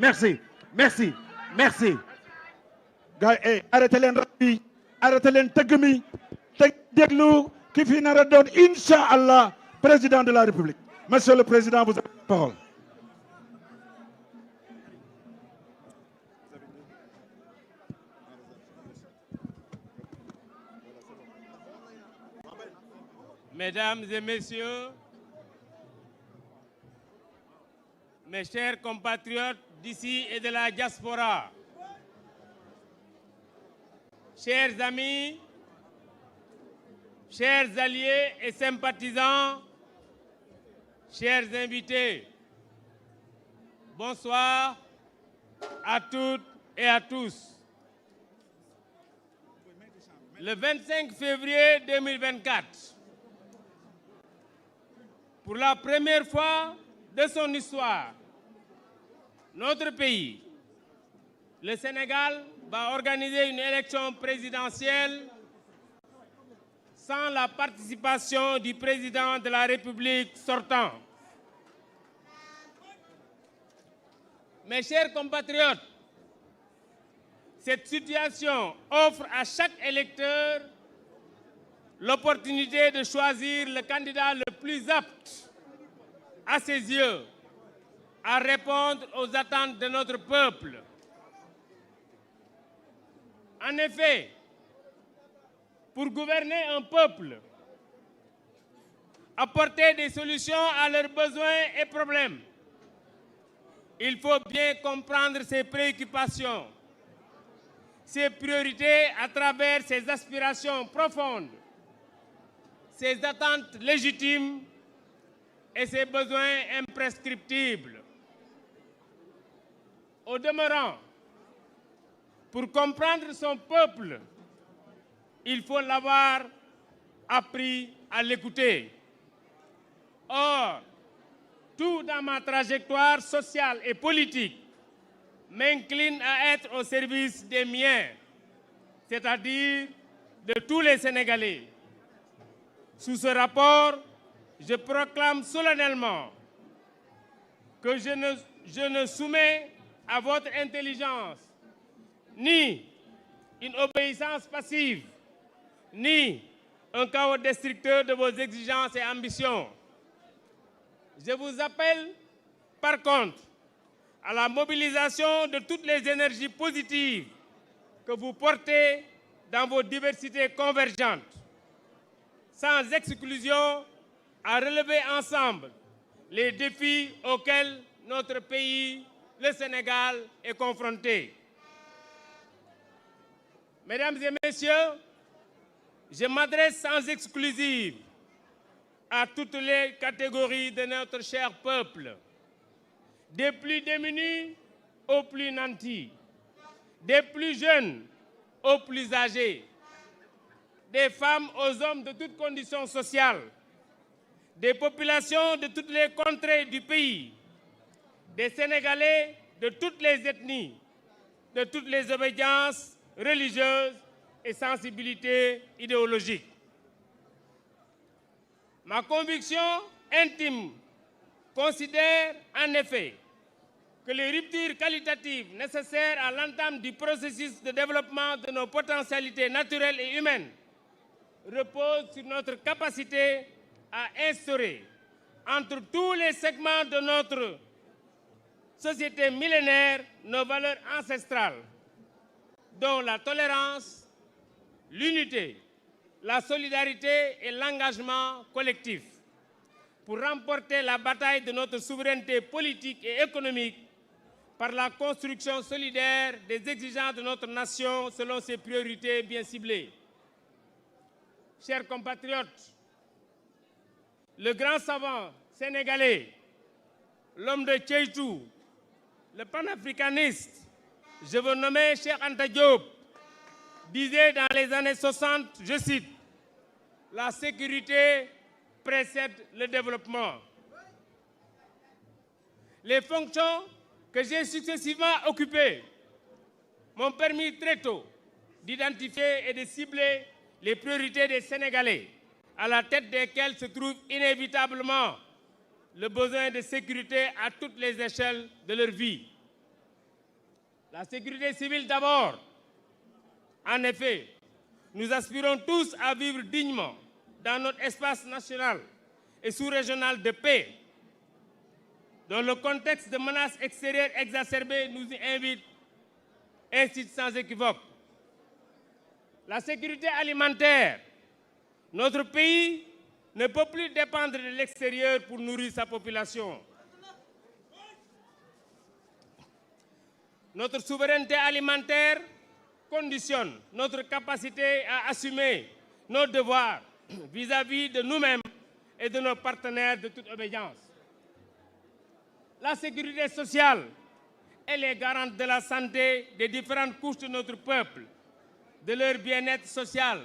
Merci, merci, merci. Gars yi arrêté leen rab bi arrêté leen tëgg mi te déglu ki fi nar a doon incha allah président de la République. Monsieur le Président, vous avez la parole. Mesdames et messieurs, mes chers compatriotes d'ici et de la diaspora, chers amis, chers alliés et sympathisants, chers invités, bonsoir à toutes et à tous. Le 25 février 2024, pour la première fois de son histoire, notre pays, le Sénégal, va organiser une élection présidentielle sans la participation du président de la République sortant. Mes chers compatriotes, cette situation offre à chaque électeur l'opportunité de choisir le candidat le plus apte à ses yeux à répondre aux attentes de notre peuple. En effet, pour gouverner un peuple, apporter des solutions à leurs besoins et problèmes, il faut bien comprendre ses préoccupations, ses priorités à travers ses aspirations profondes, ses attentes légitimes et ses besoins imprescriptibles. Au demeurant, pour comprendre son peuple, il faut l'avoir appris à l'écouter. Or, tout dans ma trajectoire sociale et politique m'incline à être au service des miens, c'est-à-dire de tous les Sénégalais. Sous ce rapport, je proclame solennellement que je ne soumets à votre intelligence ni une obéissance passive, ni un chaos destructeur de vos exigences et ambitions. Je vous appelle, par contre, à la mobilisation de toutes les énergies positives que vous portez dans vos diversités convergentes, sans exclusion, à relever ensemble les défis auxquels notre pays, le Sénégal, est confronté. Mesdames et messieurs, je m'adresse sans exclusive à toutes les catégories de notre cher peuple, des plus démunis aux plus nantis, des plus jeunes aux plus âgés, des femmes aux hommes de toutes conditions sociales, des populations de toutes les contrées du pays, des Sénégalais de toutes les ethnies, de toutes les obédiences religieuses et sensibilités idéologiques. Ma conviction intime considère en effet que les ruptures qualitatives nécessaires à l'entame du processus de développement de nos potentialités naturelles et humaines reposent sur notre capacité à instaurer entre tous les segments de notre société millénaire nos valeurs ancestrales, dont la tolérance, l'unité, la solidarité et l'engagement collectif, pour remporter la bataille de notre souveraineté politique et économique par la construction solidaire des exigences de notre nation selon ses priorités bien ciblées. Chers compatriotes, le grand savant sénégalais, l'homme de Tchéitou, le panafricaniste, je veux nommer Cheikh Anta Diop, disait dans les années 60, je cite, « La sécurité précède le développement ». Les fonctions que j'ai successivement occupées m'ont permis très tôt d'identifier et de cibler les priorités des Sénégalais, à la tête desquelles se trouve inévitablement le besoin de sécurité à toutes les échelles de leur vie. La sécurité civile d'abord. En effet, nous aspirons tous à vivre dignement dans notre espace national et sous-régional de paix. Dans le contexte de menaces extérieures exacerbées nous y invite, incite sans équivoque. La sécurité alimentaire. Notre pays ne peut plus dépendre de l'extérieur pour nourrir sa population. Notre souveraineté alimentaire conditionne notre capacité à assumer nos devoirs vis-à-vis de nous-mêmes et de nos partenaires de toute obédience. La sécurité sociale, elle est garante de la santé des différentes couches de notre peuple, de leur bien-être social,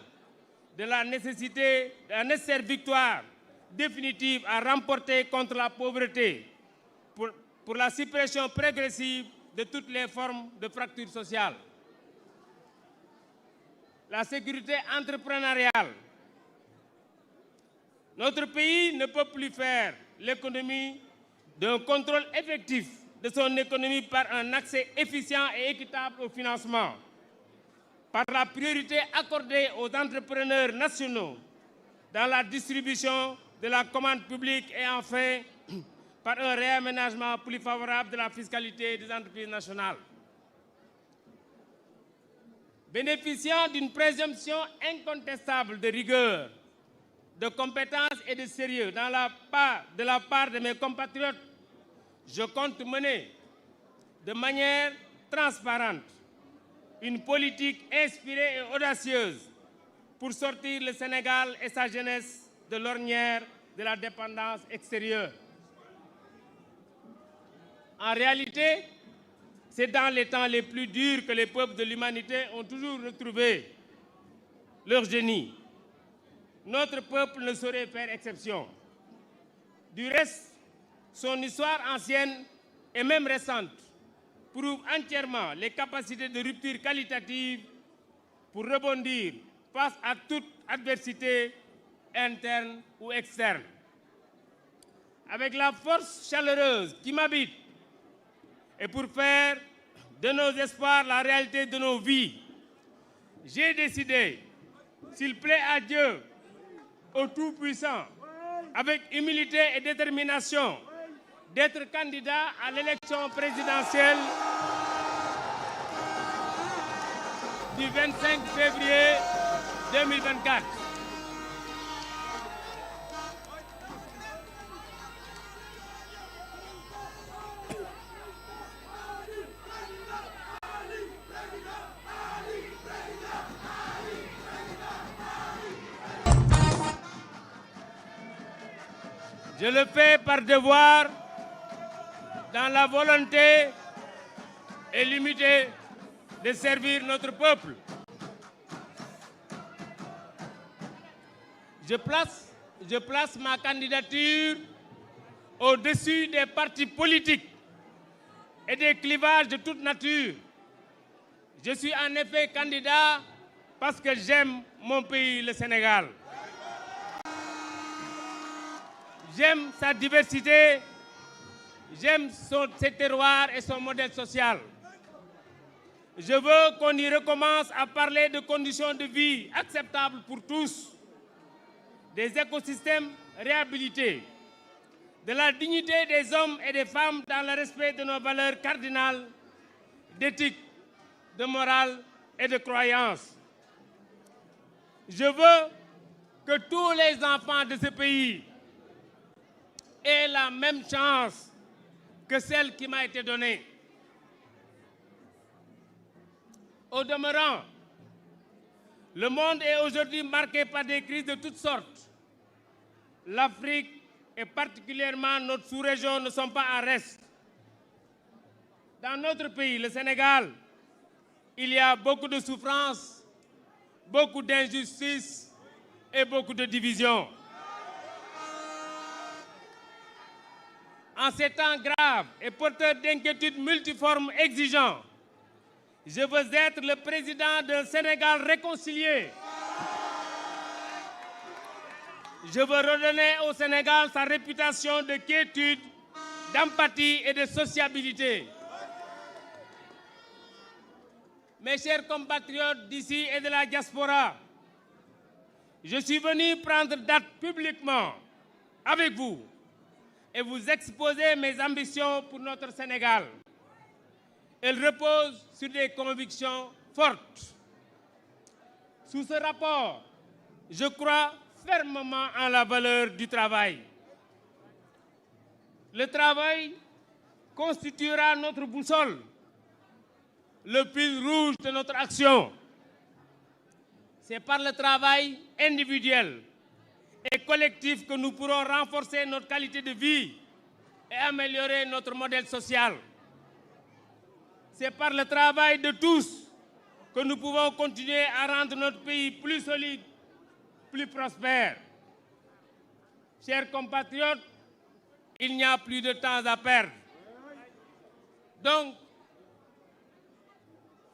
de la nécessaire victoire définitive à remporter contre la pauvreté, pour la suppression progressive de toutes les formes de fracture sociale. La sécurité entrepreneuriale. Notre pays ne peut plus faire l'économie d'un contrôle effectif de son économie par un accès efficient et équitable au financement, par la priorité accordée aux entrepreneurs nationaux dans la distribution de la commande publique et enfin par un réaménagement plus favorable de la fiscalité des entreprises nationales. Bénéficiant d'une présomption incontestable de rigueur, de compétence et de sérieux de la part de mes compatriotes, je compte mener de manière transparente une politique inspirée et audacieuse pour sortir le Sénégal et sa jeunesse de l'ornière de la dépendance extérieure. En réalité, c'est dans les temps les plus durs que les peuples de l'humanité ont toujours retrouvé leur génie. Notre peuple ne saurait faire exception. Du reste, son histoire ancienne et même récente prouve entièrement les capacités de rupture qualitative pour rebondir face à toute adversité interne ou externe. Avec la force chaleureuse qui m'habite et pour faire de nos espoirs la réalité de nos vies, j'ai décidé, s'il plaît à Dieu, au Tout-Puissant, avec humilité et détermination, d'être candidat à l'élection présidentielle du 25 février 2024. Je le fais par devoir, dans la volonté et l'humilité de servir notre peuple. Je place ma candidature au-dessus des partis politiques et des clivages de toute nature. Je suis en effet candidat parce que j'aime mon pays, le Sénégal. J'aime sa diversité, j'aime ses terroirs et son modèle social. Je veux qu'on y recommence à parler de conditions de vie acceptables pour tous, des écosystèmes réhabilités, de la dignité des hommes et des femmes dans le respect de nos valeurs cardinales, d'éthique, de morale et de croyance. Je veux que tous les enfants de ce pays aient la même chance que celle qui m'a été donnée. Au demeurant, le monde est aujourd'hui marqué par des crises de toutes sortes. L'Afrique et particulièrement notre sous-région ne sont pas en reste. Dans notre pays, le Sénégal, il y a beaucoup de souffrances, beaucoup d'injustices et beaucoup de divisions. En ces temps graves et porteurs d'inquiétudes multiformes exigeants, je veux être le président d'un Sénégal réconcilié. Je veux redonner au Sénégal sa réputation de quiétude, d'empathie et de sociabilité. mes chers compatriotes d'ici et de la diaspora, je suis venu prendre date publiquement avec vous et vous exposer mes ambitions pour notre Sénégal. Elles reposent sur des convictions fortes. Sous ce rapport, je crois fermement en la valeur du travail. Le travail constituera notre boussole, le fil rouge de notre action. C'est par le travail individuel et collectif que nous pourrons renforcer notre qualité de vie et améliorer notre modèle social. C'est par le travail de tous que nous pouvons continuer à rendre notre pays plus solide, plus prospère. Chers compatriotes, il n'y a plus de temps à perdre. Donc,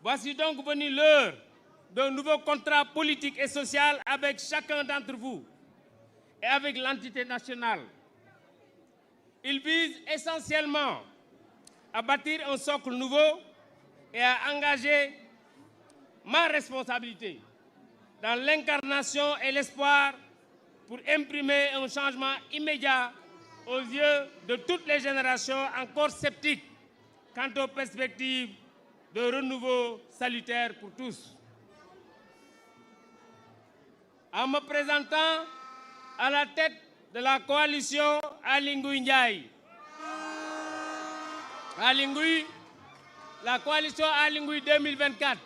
voici donc venue l'heure d'un nouveau contrat politique et social avec chacun d'entre vous et avec l'entité nationale. Il vise essentiellement à bâtir un socle nouveau et à engager ma responsabilité dans l'incarnation et l'espoir pour imprimer un changement immédiat aux yeux de toutes les générations encore sceptiques quant aux perspectives de renouveau salutaire pour tous. En me présentant à la tête de la coalition Aly Ngouille Ndiaye, la coalition Aly Ngouille 2024.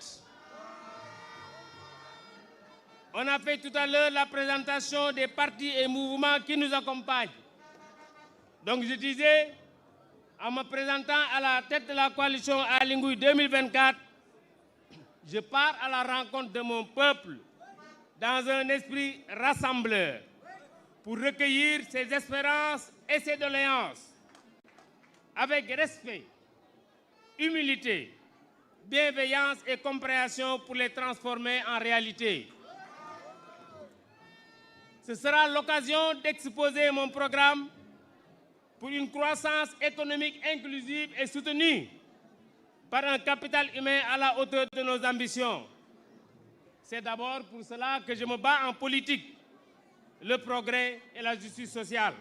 On a fait tout à l'heure la présentation des partis et mouvements qui nous accompagnent. Donc je disais, en me présentant à la tête de la coalition Aly Ngouille 2024, je pars à la rencontre de mon peuple dans un esprit rassembleur pour recueillir ses espérances et ses doléances avec respect, humilité, bienveillance et compréhension pour les transformer en réalité. Ce sera l'occasion d'exposer mon programme pour une croissance économique inclusive et soutenue par un capital humain à la hauteur de nos ambitions. C'est d'abord pour cela que je me bats en politique, le progrès et la justice sociale.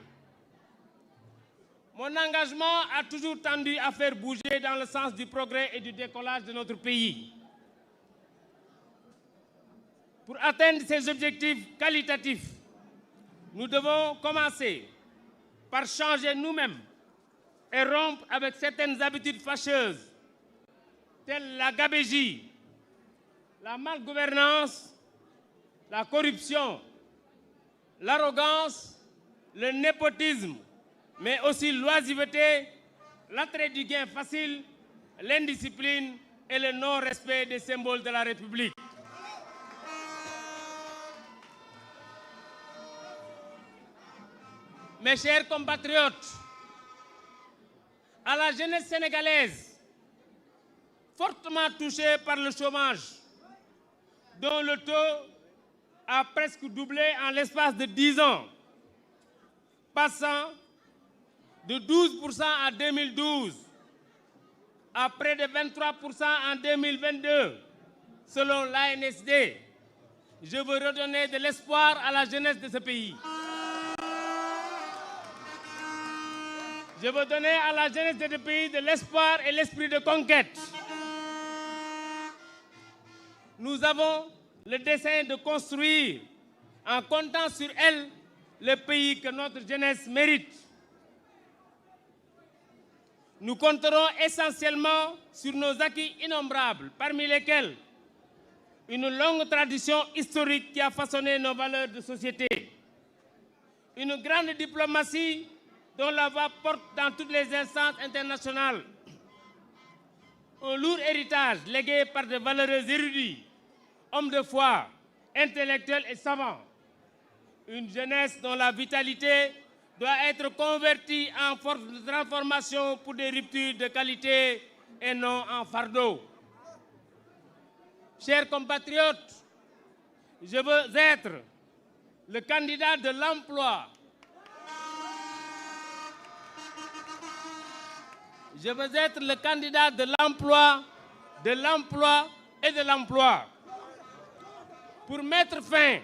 Mon engagement a toujours tendu à faire bouger dans le sens du progrès et du décollage de notre pays. Pour atteindre ces objectifs qualitatifs, nous devons commencer par changer nous-mêmes et rompre avec certaines habitudes fâcheuses, telles la gabegie, la malgouvernance, la corruption, l'arrogance, le népotisme, mais aussi l'oisiveté, l'attrait du gain facile, l'indiscipline et le non-respect des symboles de la République. Mes chers compatriotes, à la jeunesse sénégalaise, fortement touchée par le chômage, dont le taux a presque doublé en l'espace de 10 ans, passant de 12% en 2012 à près de 23% en 2022, selon l'ANSD. Je veux redonner de l'espoir à la jeunesse de ce pays. Je veux donner à la jeunesse de ce pays de l'espoir et l'esprit de conquête. Nous avons le dessein de construire, en comptant sur elle, le pays que notre jeunesse mérite. Nous compterons essentiellement sur nos acquis innombrables, parmi lesquels une longue tradition historique qui a façonné nos valeurs de société, une grande diplomatie dont la voix porte dans toutes les instances internationales, un lourd héritage légué par de valeureux érudits, hommes de foi, intellectuels et savants, une jeunesse dont la vitalité doit être convertie en force de transformation pour des ruptures de qualité et non en fardeau. Chers compatriotes, je veux être le candidat de l'emploi. Je veux être le candidat de l'emploi et de l'emploi pour mettre fin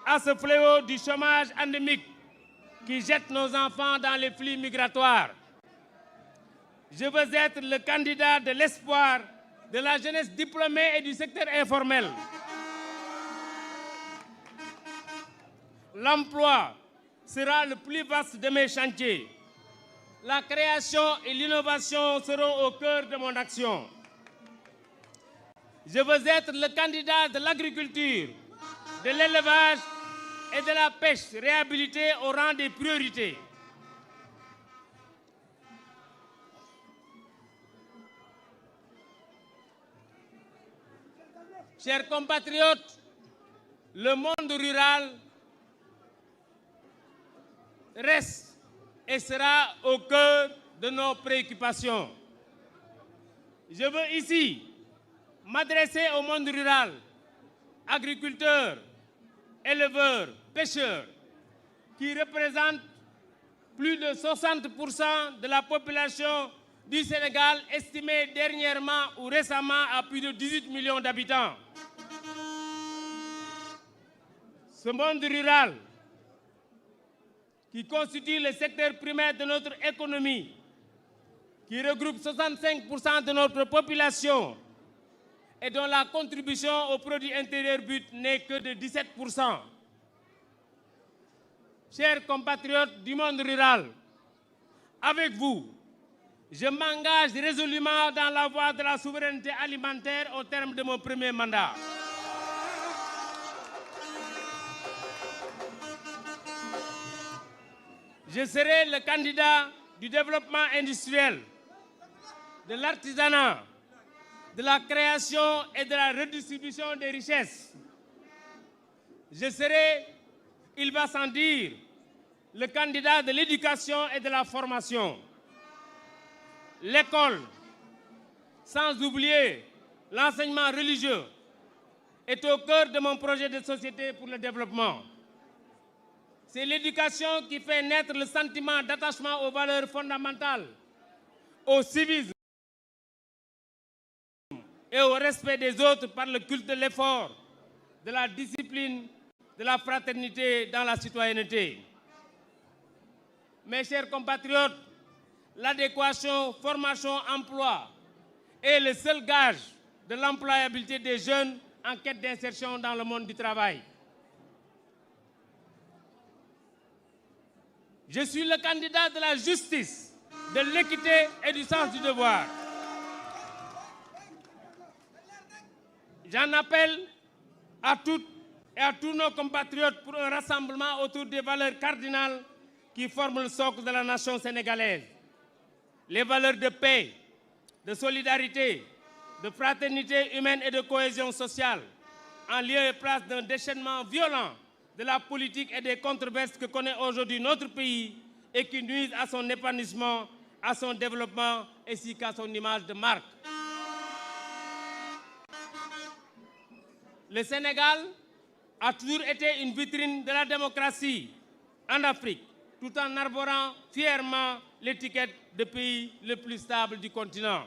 à ce fléau du chômage endémique qui jette nos enfants dans les flux migratoires. Je veux être le candidat de l'espoir de la jeunesse diplômée et du secteur informel. L'emploi sera le plus vaste de mes chantiers. La création et l'innovation seront au cœur de mon action. Je veux être le candidat de l'agriculture, de l'élevage et de la pêche réhabilités au rang des priorités. Chers compatriotes, le monde rural reste et sera au cœur de nos préoccupations. Je veux ici m'adresser au monde rural, agriculteurs, éleveurs, pêcheurs, qui représentent plus de 60% de la population du Sénégal, estimée dernièrement ou récemment à plus de 18 millions d'habitants. Ce monde rural, qui constitue le secteur primaire de notre économie, qui regroupe 65% de notre population et dont la contribution au produit intérieur brut n'est que de 17%. Chers compatriotes du monde rural, avec vous, je m'engage résolument dans la voie de la souveraineté alimentaire au terme de mon premier mandat. Je serai le candidat du développement industriel, de l'artisanat, de la création et de la redistribution des richesses. Je serai, il va sans dire, le candidat de l'éducation et de la formation. L'école, sans oublier l'enseignement religieux, est au cœur de mon projet de société pour le développement. C'est l'éducation qui fait naître le sentiment d'attachement aux valeurs fondamentales, au civisme et au respect des autres par le culte de l'effort, de la discipline, de la fraternité dans la citoyenneté. Mes chers compatriotes, l'adéquation formation-emploi est le seul gage de l'employabilité des jeunes en quête d'insertion dans le monde du travail. Je suis le candidat de la justice, de l'équité et du sens du devoir. J'en appelle à toutes et à tous nos compatriotes pour un rassemblement autour des valeurs cardinales qui forment le socle de la nation sénégalaise. Les valeurs de paix, de solidarité, de fraternité humaine et de cohésion sociale, en lieu et place d'un déchaînement violent de la politique et des controverses que connaît aujourd'hui notre pays et qui nuisent à son épanouissement, à son développement ainsi qu'à son image de marque. Le Sénégal a toujours été une vitrine de la démocratie en Afrique, tout en arborant fièrement l'étiquette de pays le plus stable du continent.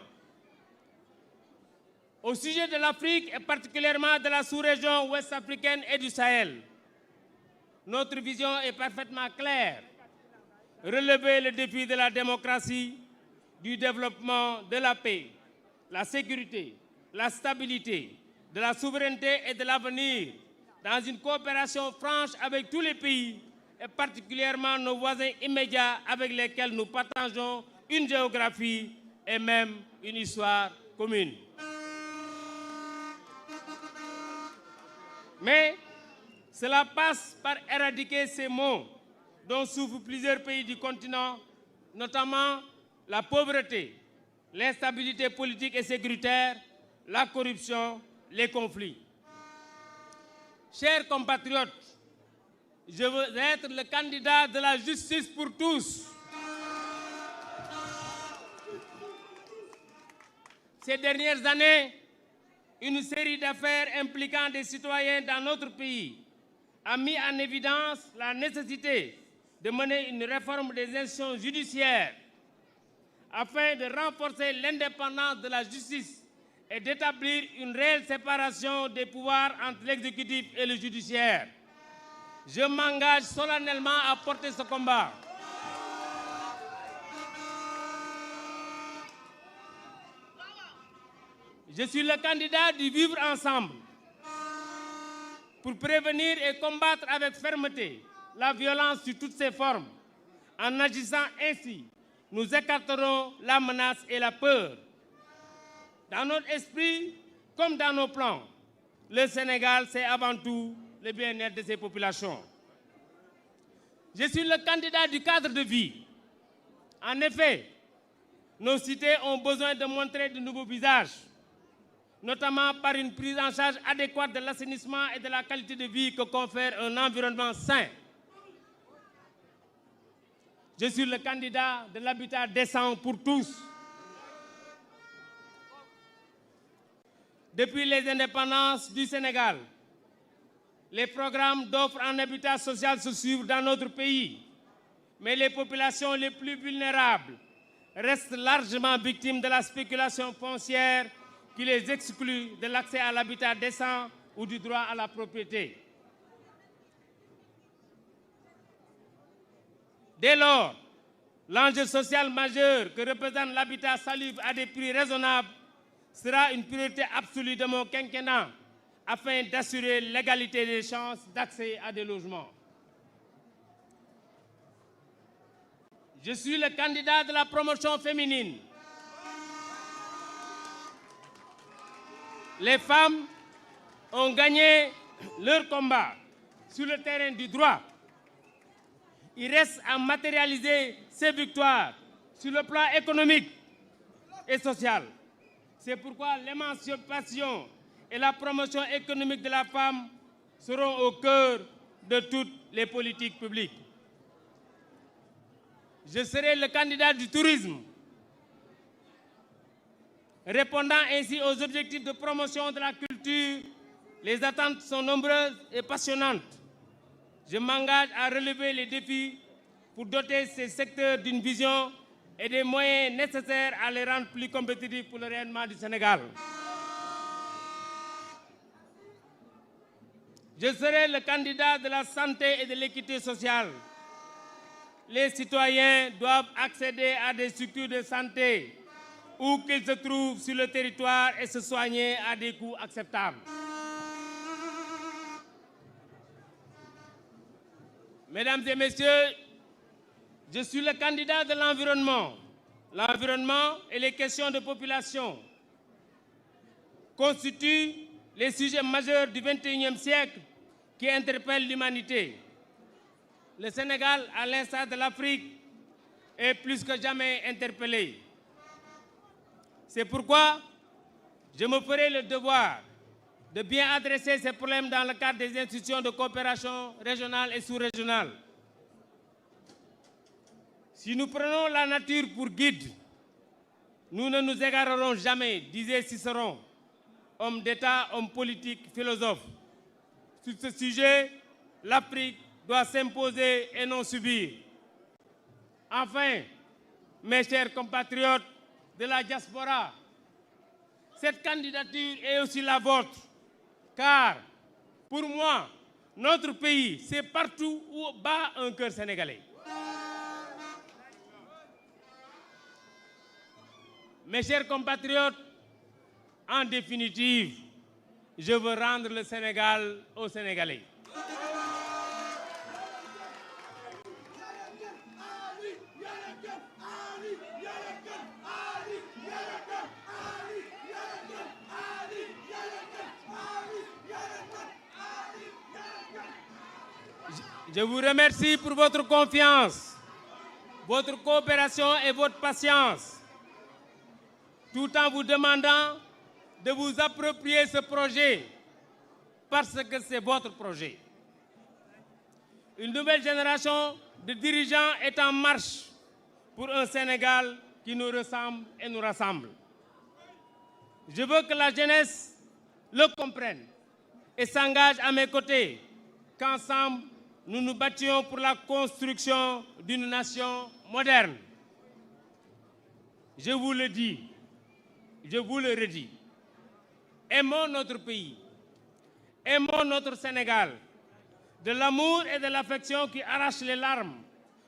Au sujet de l'Afrique et particulièrement de la sous-région ouest-africaine et du Sahel, notre vision est parfaitement claire. Relever le défi de la démocratie, du développement, de la paix, la sécurité, la stabilité, de la souveraineté et de l'avenir, dans une coopération franche avec tous les pays, et particulièrement nos voisins immédiats avec lesquels nous partageons une géographie et même une histoire commune. Mais cela passe par éradiquer ces maux dont souffrent plusieurs pays du continent, notamment la pauvreté, l'instabilité politique et sécuritaire, la corruption, les conflits. Chers compatriotes, je veux être le candidat de la justice pour tous. Ces dernières années, une série d'affaires impliquant des citoyens dans notre pays a mis en évidence la nécessité de mener une réforme des institutions judiciaires afin de renforcer l'indépendance de la justice est d'établir une réelle séparation des pouvoirs entre l'exécutif et le judiciaire. Je m'engage solennellement à porter ce combat. Je suis le candidat du vivre ensemble pour prévenir et combattre avec fermeté la violence sous toutes ses formes. En agissant ainsi, nous écarterons la menace et la peur. Dans notre esprit comme dans nos plans, le Sénégal, c'est avant tout le bien-être de ses populations. Je suis le candidat du cadre de vie. En effet, nos cités ont besoin de montrer de nouveaux visages, notamment par une prise en charge adéquate de l'assainissement et de la qualité de vie que confère un environnement sain. Je suis le candidat de l'habitat décent pour tous. Depuis les indépendances du Sénégal, les programmes d'offres en habitat social se suivent dans notre pays, mais les populations les plus vulnérables restent largement victimes de la spéculation foncière qui les exclut de l'accès à l'habitat décent ou du droit à la propriété. Dès lors, l'enjeu social majeur que représente l'habitat salubre à des prix raisonnables sera une priorité absolue de mon quinquennat afin d'assurer l'égalité des chances d'accès à des logements. Je suis le candidat de la promotion féminine. Les femmes ont gagné leur combat sur le terrain du droit. Il reste à matérialiser ces victoires sur le plan économique et social. C'est pourquoi l'émancipation et la promotion économique de la femme seront au cœur de toutes les politiques publiques. Je serai le candidat du tourisme, répondant ainsi aux objectifs de promotion de la culture. Les attentes sont nombreuses et passionnantes. Je m'engage à relever les défis pour doter ces secteurs d'une vision et des moyens nécessaires à les rendre plus compétitifs pour le rayonnement du Sénégal. Je serai le candidat de la santé et de l'équité sociale. Les citoyens doivent accéder à des structures de santé où qu'ils se trouvent sur le territoire et se soigner à des coûts acceptables. Mesdames et messieurs, je suis le candidat de l'environnement. L'environnement et les questions de population constituent les sujets majeurs du XXIe siècle qui interpellent l'humanité. Le Sénégal, à l'instar de l'Afrique, est plus que jamais interpellé. C'est pourquoi je me ferai le devoir de bien adresser ces problèmes dans le cadre des institutions de coopération régionale et sous-régionale. Si nous prenons la nature pour guide, nous ne nous égarerons jamais, disait Cicéron, homme d'État, homme politique, philosophe. Sur ce sujet, l'Afrique doit s'imposer et non subir. Enfin, mes chers compatriotes de la diaspora, cette candidature est aussi la vôtre, car pour moi, notre pays, c'est partout où bat un cœur sénégalais. Mes chers compatriotes, en définitive, je veux rendre le Sénégal aux Sénégalais. Je vous remercie pour votre confiance, votre coopération et votre patience, tout en vous demandant de vous approprier ce projet parce que c'est votre projet. Une nouvelle génération de dirigeants est en marche pour un Sénégal qui nous ressemble et nous rassemble. Je veux que la jeunesse le comprenne et s'engage à mes côtés, qu'ensemble, nous nous battions pour la construction d'une nation moderne. Je vous le dis, je vous le redis, Aimons notre pays, aimons notre Sénégal, de l'amour et de l'affection qui arrachent les larmes,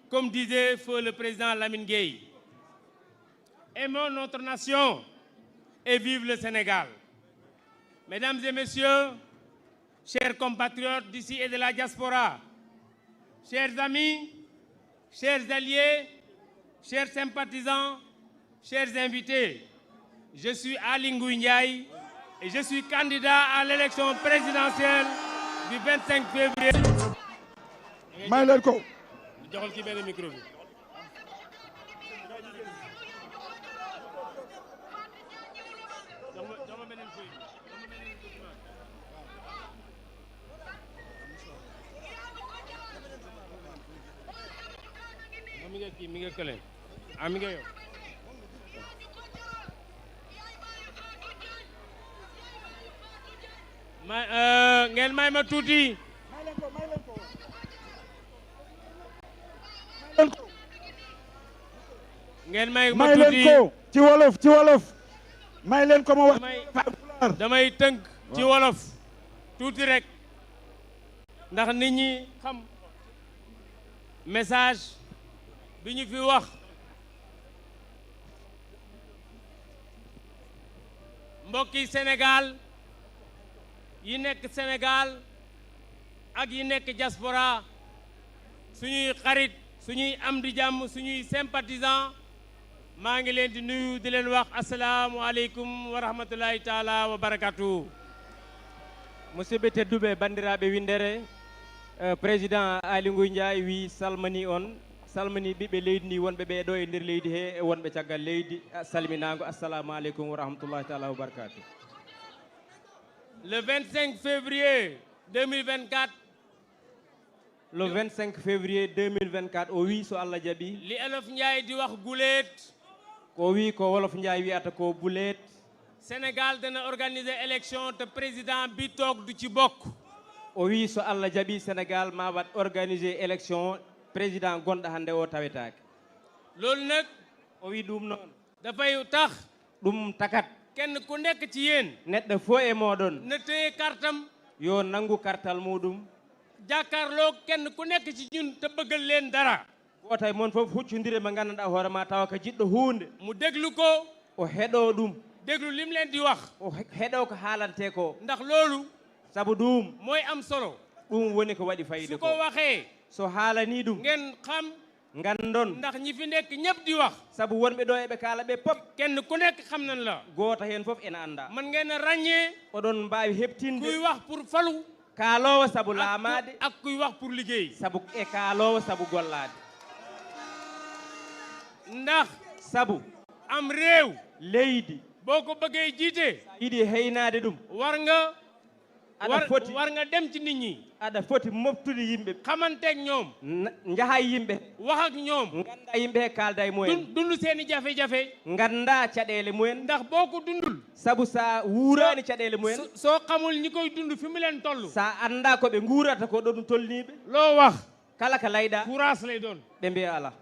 comme disait feu le président Lamine Gueye. Aimons notre nation et vive le Sénégal. Mesdames et messieurs, chers compatriotes d'ici et de la diaspora, chers amis, chers alliés, chers sympathisants, chers invités, je suis Ali Ngouille Ndiaye et je suis candidat à l'élection présidentielle du 25 février. may leen ko. joxal ki benn micro bi. jox ma beneen feuille. mi nga kii mi nga kële ah mi nga yow. ngeen may ma tuuti. ngeen may ma tuuti ci wolof may leen ko ma wax. damay tënk ci wolof tuuti rek ndax nit ñi xam message bi ñu fi wax mbokki Sénégal yi nekk Sénégal ak yi nekk diaspora suñuy xarit suñuy am di jàmm suñuy sympathisant maa ngi leen di nuyu di leen wax asalaamualeykum wa rahmatullahi taala wa barakatuh. musidɓe tedduɓe bandiraɓe windere président Ali Ngouille Ndiaye wi salmani on salmini ɓiɓɓe leydi ndi wonɓe ɓeeɗo e nder leydi he e wonɓe caggal leydi salminago assalamu aleykum wa rahmatullahi taala wa barakatuh. Le 25 février 2024 le 25 février 2024 o wi so Allah jaaɓi li Olof Ndiaye di wax guleet ko wi ko Wolof Ndiaye wiyata ko buleet Sénégal dana organiser élection te président bi toog du ci bokk. o wi so Allah jaaɓi Sénégal ma wat organiser élection président gonɗo hannde o tawetake. loolu nag o wi ɗum noon dafay tax ɗum takat kenn ku nekk ci yéen neɗɗo fo e moɗon na téye kartam yo nangu kartal muɗum jàkkaarloo kenn ku nekk ci ñun te bëggal leen dara. goto e moon fof huccodire mo gandanɗa hoore ma tawa ko jiɗɗo hunde mu déglu ko o heɗo ɗum déglu lim leen di wax o heɗo ko haalante ko ndax loolu saabu ɗum mooy am solo ɗum woni ko waɗi fayida su ko ko waxee so haalani ɗum ngeen xam gandon ndax ñi fi nekk ñëpp di wax saabu wonɓe ɗo eɓe kaala ɓe pop kenn ku nekk xam nañ la goto hen foof ene anda man ngeen a ràññee oɗon mbawi kuy heɓtinde wax pour falu kaalowo saabu laamade ak kuy wax pour liggéey saabu e kaalowo saabu gollade ndax saabu am réew leydi boo ko bëggee jiite yiɗi heynade ɗum war nga aɗa foti war nga dem ci nit ñi aɗa foti moftude yimɓe xamanteeg ñoom jahay yimɓe wax ak ñoom ganda yimɓe he kalda e mumen dund seeni jafe-jafe ganda caɗele mumen ndax boo ko dundul saabu sa wuurani caɗele mumen soo xamul ñi koy dund fi mu leen toll sa anda koɓe guurata ko ɗo ɗum tolniɓe loo wax kala ko layɗa courage lay doon ɓe mbiya ala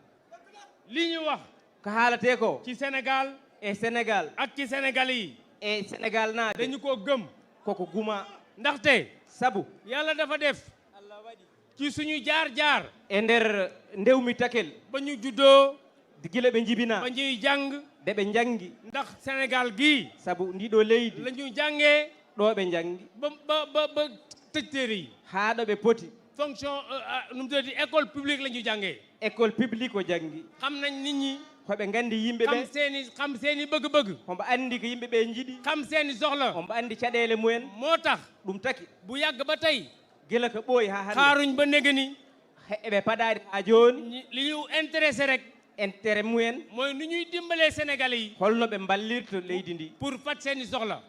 li ñu wax ko haalate ko ci Sénégal e Sénégal ak ci Sénégal yi e Sénégal naaɓe dañu ko gëm koko guma ndaxte saabu yàlla dafa def ci suñu jaar-jaar e nder ndewmi takel ba ñu juddoo gila ɓe jibina ba ñuy jàng nde ɓe jangi ndax Sénégal gii saabu ndiɗo leydi la ñu jàngee ɗo ɓe jangi ba tëj téere yi haa ɗo ɓe poti fonction nu mu tuddati école publique la ñu jàngee école publique o jangi xam nañ nit ñi hoɓe gandi yimɓe ɓe xam seeni bëgg-bëgg hombo andi ko yimɓe ɓe jiiɗi xam seeni soxla hombo andi caɗele mumen moo tax ɗum taki bu yàgg ba tey gila ko ɓooyi ha hande xaaruñ ba nege ni eɓe paɗaɗi ha joni li ñu intéressé rek intérêt mumen mooy nu ñuy dimbalee Sénégalais yi holno ɓe ballirta leydi ndi pour fat seeni soxla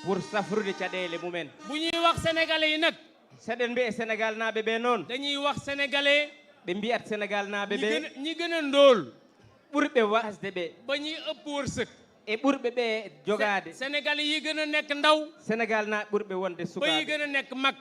pour safrude caɗele mumen bu ñuy wax Sénégalais yi nag seɗen mbiye Sénégal naaɓe ɓe noon dañuy wax Sénégalais ɓe mbiyat Sénégal naaɓe ɓe ñi gën a ndóol ɓurɓe wasde ɓe ba ñuy ëpp wërsëg e ɓurɓe ɓe jogade Sénégalais yi gën a nekk ndaw Sénégal na ɓurɓe wonde ba yi sukaɓe gën a nekk mag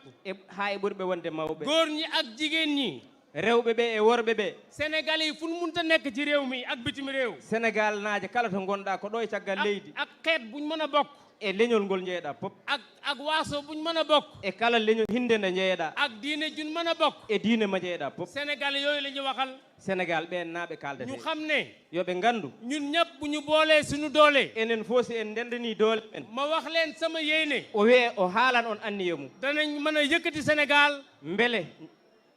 ha e ɓurɓe wonde mawɓe góor ñi ak jigéen ñi rewɓe ɓe e worɓe ɓe Sénégalais yi fu nu munta nekk ci réew mi ak bitim réew Sénégal naaje kala to gonɗa ko ɗo e caggal leydi ak xeet buñ mën a bokk e leñol ngol jeeɗa pop ak waaso buñ mën a bokk e kala leñol hinde nde jeeɗa ak diine juñ mën a bokk e diine ma jeeɗa pop Sénégal yooyu la ñu waxal Sénégal ɓen naaɓe kaldete ñu xam ne yoɓe ngandu ñun ñëpp bu ñu boolee suñu doole enen fof si en ndendani doole men ma wax leen sama yéene o wiye o haalan on anniye mum danañ mën a yëkkati Sénégal mbele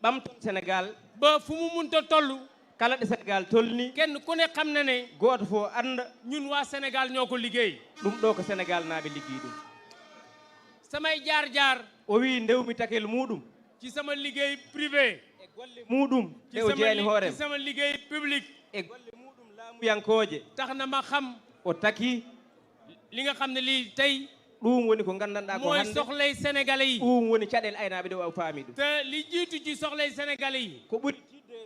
ɓamton Sénégal ba fu mu munta toll kala ɗo Sénégal tolni kenn ku ne xam na ne goto fof anda ñun waa Sénégal ñoo ko liggéey ɗum ɗo ko Sénégal naaɓe liggi ɗum samay jaar-jaar o wi ndewmi takel muɗum ci sama liggéey privé e golle muɗum ci e o jeeyani hoorema sama liggéey public e golle muɗum laamuyankoje tax na ma xam o taki li nga xam ne lii tey ɗum woni ko gandanɗa ko mooy hande soxlay sénégalais yi ɗum woni caɗele aynaɓe ɗe waw faami ɗum te li jiitu ci soxlay sénégalais yi ko ɓuri tidde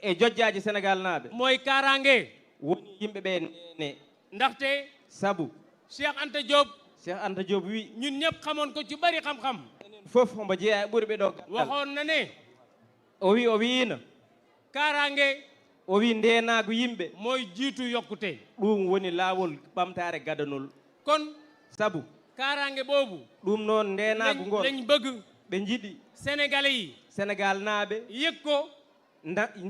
e jojjaji Sénégal naaɓe mooy kaaraange woni yimɓe ɓe ne ndaxte sabu Cheikh Anta Diop Cheikh Anta Diop wi ñun ñëpp xamoon ko ci bari xam-xam enen fof omo jeeya e ɓuuri ɓe ɗo gandal waxoon na ne o wiino kaaraange o wi ndenago yimɓe mooy jiitu yokkute ɗum woni laawol ɓamtare gadanol kon sabu kaaraange boobu ɗum noon ndenago ngol lañ bëgg ɓe jiiɗi sénégalais yi Sénégal naaɓe yëg ko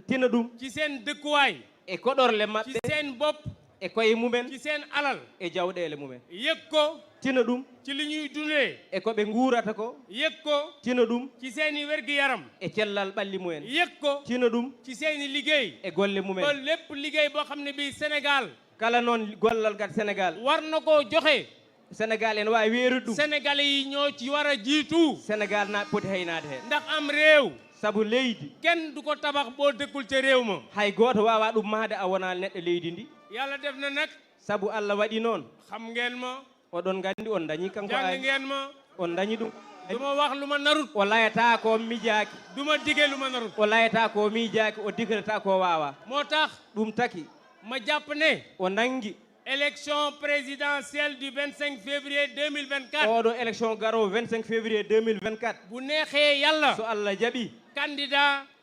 tina ɗum ci seen dëkkuwaay e koɗorle ci maɓɓe seen bopp e koye mumen ci seen alal e jawɗele mumen yëg ko tina ɗum ci li ñuy dundee e koɓe guurata ko yëg ko tina ɗum ci seeni wér-gu-yaram e cellal ɓalli mumen yëg ko tina ɗum ci seeni liggéey e golle ba mumen lépp liggéey boo xam ne bii Sénégal kala noon gollal gat Sénégal war na koo joxe Sénégal en wawi weerude ɗum sénégalais yi ñoo ci war a jiitu Sénégal na poti haynade hen ndax am réew saabu leydi kenn du ko tabax boo dëkkul ca réew ma hay goto wawa ɗum mahde a wona neɗɗo leydi ndi yàlla def na nag saabu Allah waɗi noon xam ngeen ma oɗon gandi on dañi kanko jàng ani ngeen ma on dañi ɗum du ma wax lu ma narut o layata ko miijaki du ma dige lu ma narut o layata ko miijaki o digrata ko wawa moo tax ɗum taki ma jàpp ne o nangi élection présidentielle du 25 février 2024 oɗo élection garowo 25 février 2024 bu neexee yàlla so Allah jaɓi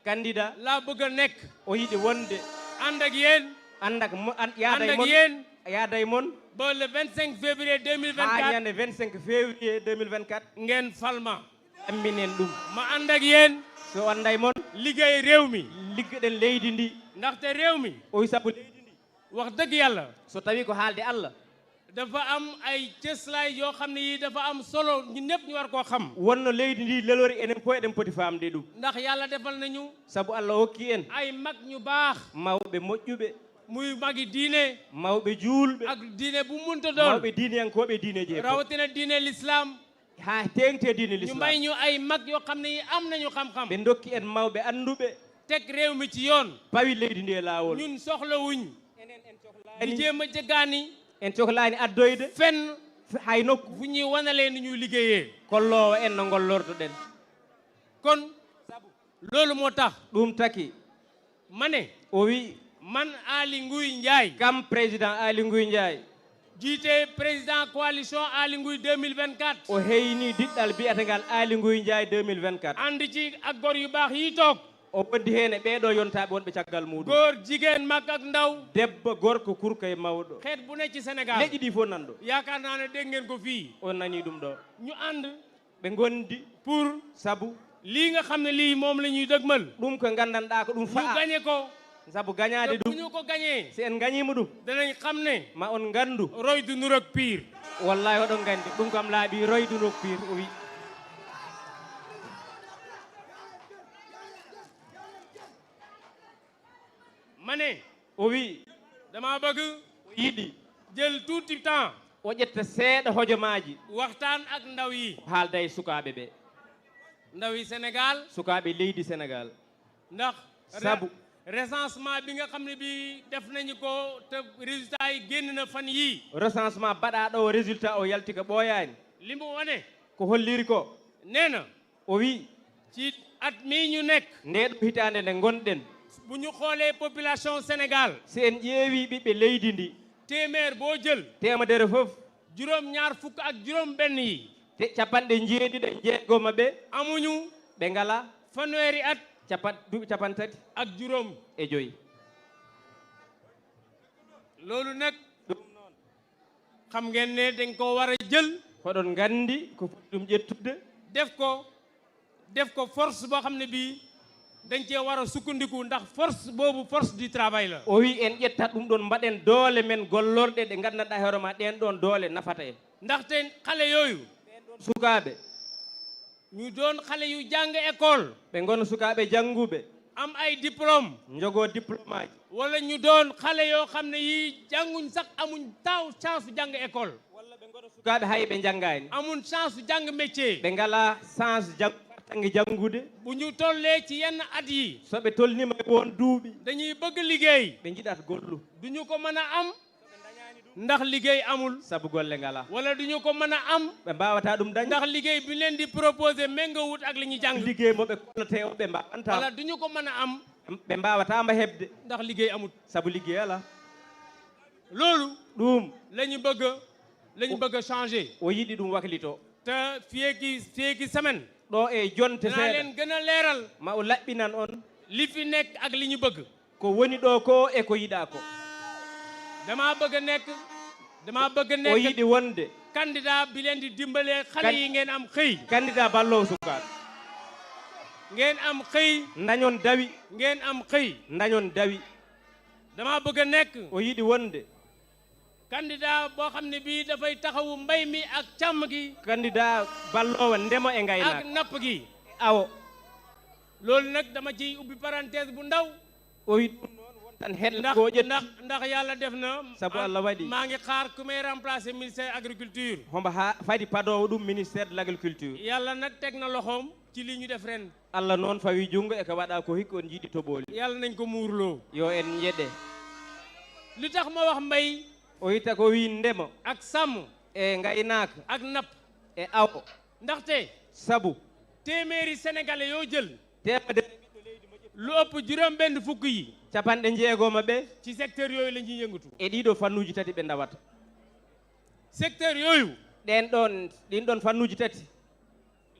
candidat laa bëgg a nekk o yiɗi wonde ànd ak yéen andak ànd yaada ak mon yéen yaada e mon ba le 25 février ha 2024 ñande 25 février 2024 ngeen falma amminen ɗum ma ànd ak yéen so anda e mon liggéey réew mi liggoɗen leydi ndi ndaxte réew mi o wi saabu leydi ndi wax dëgg yàlla so tawi ko haalde Allah dafa am ay cëslaay yoo xam ne yi dafa am solo ñu ñëpp ñu war koo xam wonno leydi ndi lelori enen fof eɗen poti famde ɗum ndax yàlla defal nañu saabu Allah hokki en ay mag ñu baax mawɓe moƴƴuɓe muy magi diine mawɓe juulɓe ak diine bu munta doon mawɓe diineyankoɓe diineji e fof rawatina diine l'islam ha tengte diine ñu l'islam may ñu ay mag yoo xam ne yi am nañu xam-xam ɓe dokki en mawɓe anduɓe teg réew mi ci yoon pawi leydi ndi e laawol ñun soxlawuñ enen en di cohlani jéem a jëggaani en cohlani addoyde fenn hay nokku fu ñuy wanalee ni ñuy liggéeyee kollowo en no gollortoɗen kon loolu moo tax ɗum taki ma ne o wi man Aly Ngouille Ndiaye kam président Aly Ngouille Ndiaye jiite président coalition Aly Ngouille 2024 o heyni diɗɗal biyetegal Aly Ngouille Ndiaye 2024 ànd ci ak gor yu baax yi toog o wondi hen e ɓeeɗo yontaɓe wonɓe caggal muɗum góor jigéen mag ak ndaw debbo gorko kurka e mawɗo xeet bu ne ci Sénégal leƴƴi ɗi fof nanɗo yaakaar naa ne dégg ngeen ko fii on nani ɗum ɗo ñu ànd ɓe gondi pour saabu lii nga xam ne lii moom la ñuy dëgmal ɗum ko gandanɗa ko ɗum ñu faa gañe ko saabu te gañade bu ɗum ñu ko gañee si en gañima ɗum danañ xam ne ma on gandu roy du nur ak pire wallahi oɗon gandi ɗum kam laaɓi roydu nokkir o wi ma ne o wi dama bëgg o yiɗi jël tuuti temps o ƴetta seeɗa hojomaji waxtaan ak ndaw yi haalda e sukaɓe ɓe ndaw yi Sénégal sukaɓe leydi Sénégal ndax sabu recensement bi nga xam ne bi def nañu ko te résultat yi génn na fan yii recensement baɗaɗo o résultat o yalti ko ɓooyani li mu wane ko holliri ko nee na o wi ci at mii ñu nekk nde ɗo hitande nde gonɗen bu ñu xoolee population Sénégal si en ƴeewi ɓiɓɓe leydi ndi téeméer boo jël temedere foof juróom ñaar fukk ak juróom benn yi te capanɗe jeeɗiɗo jeegoma ɓe amuñu ɓe ngala fanweeri at duuɓi capantati ak juróom e joyyi loolu nag ɗum noon xam ngeen ne dañ ko war a jël hoɗon gandi ko foti ɗum ƴettude def ko force boo xam ne bii dañ cee war a sukkandiku ndax force boobu force du travail la. o wi en ƴettat ɗum ɗon mbaɗen doole men gollorɗe ɗe gandanɗa hoore ma ɗen ɗon doole nafata en ndaxte xale yooyu ɓen ɗon sukaaɓe ñu doon xale yu jàng école ɓe gona sukaaɓe jannguɓe am ay diplôme jogoo diplôme aji wala ñu doon xale yoo xam ne yii jànguñ sax amuñ taw chance jàng école walla ɓe gona sukaaɓe hay ɓe janngaani amuñ chance jàng métier ɓe ngala chance tangi janngude bu ñu tollee ci yenn at yi so ɓe tolnima e won duuɓi dañuy bëgg liggéey ɓe jiɗat gollu duñu ko mën a am ndax liggéey amul sabu golle ngala wala duñu ko mën a am ɓe mbawata ɗum dañ ndax liggéey bi leen di proposé méngawut ak li ñu jàng liggéey mo ɓe kollate o ɓe mbawanta wala duñu ko mën a am ɓe mbawatama heɓde ndax liggéey amut sabu liggéey ala loolu ɗum la ñu bëgg a changé o yiɗi ɗum waklito te fiyeeki semaine ɗo e jonte naa seeɗa leen gën a leeral ma o laɓɓinan on li fi nekk ak li ñu bëgg ko woni ɗo ko e ko yiɗa ko dama bëgg a nekk o yiɗi wonde candidat bi leen di dimbalee xale yi ngeen am xëy candidat ballowo sukaaɓe ngeen am xëy dañon dawi ngeen am xëy dañon dawi dama bëgg a nekk o yiɗi wonde candidat boo xam ne bii dafay taxawu mbay mi ak càmm gi candidat ballowo ndemo e ak ngaynaaka napp gi awo loolu nag dama ciy ubbi parenthèse bu ndaw o wi ɗum noon wontan heɗɗo ndax ko ƴetti ndax yàlla def na sabu Allah waɗi maa ngi xaar ku may remplacer ministère agriculture hombo ha fadi padowo ɗum ministére de l' agriculture yàlla nag teg na loxoom ci li ñu def ren Allah noon fawi junngo e ko waɗa ko hikki on jiiɗi toɓoli yàlla nañ ko muurloo yo en jeɗe li tax ma wax mbay o yitta ko wi ndema ak sàmm e ngaynaaka ak napp e awo ndaxte sabu téeméeri sénégalais yoo jël temedere ɓiɗɗo leydi mo ƴetti lu ëpp juróom benn fukk yi capanɗe jeegoma ɓe ci secteur yooyu la ñuy yëngatu e ɗiɗo fannuji tati ɓe ndawata secteur yooyu ɗin ɗon fannuji tati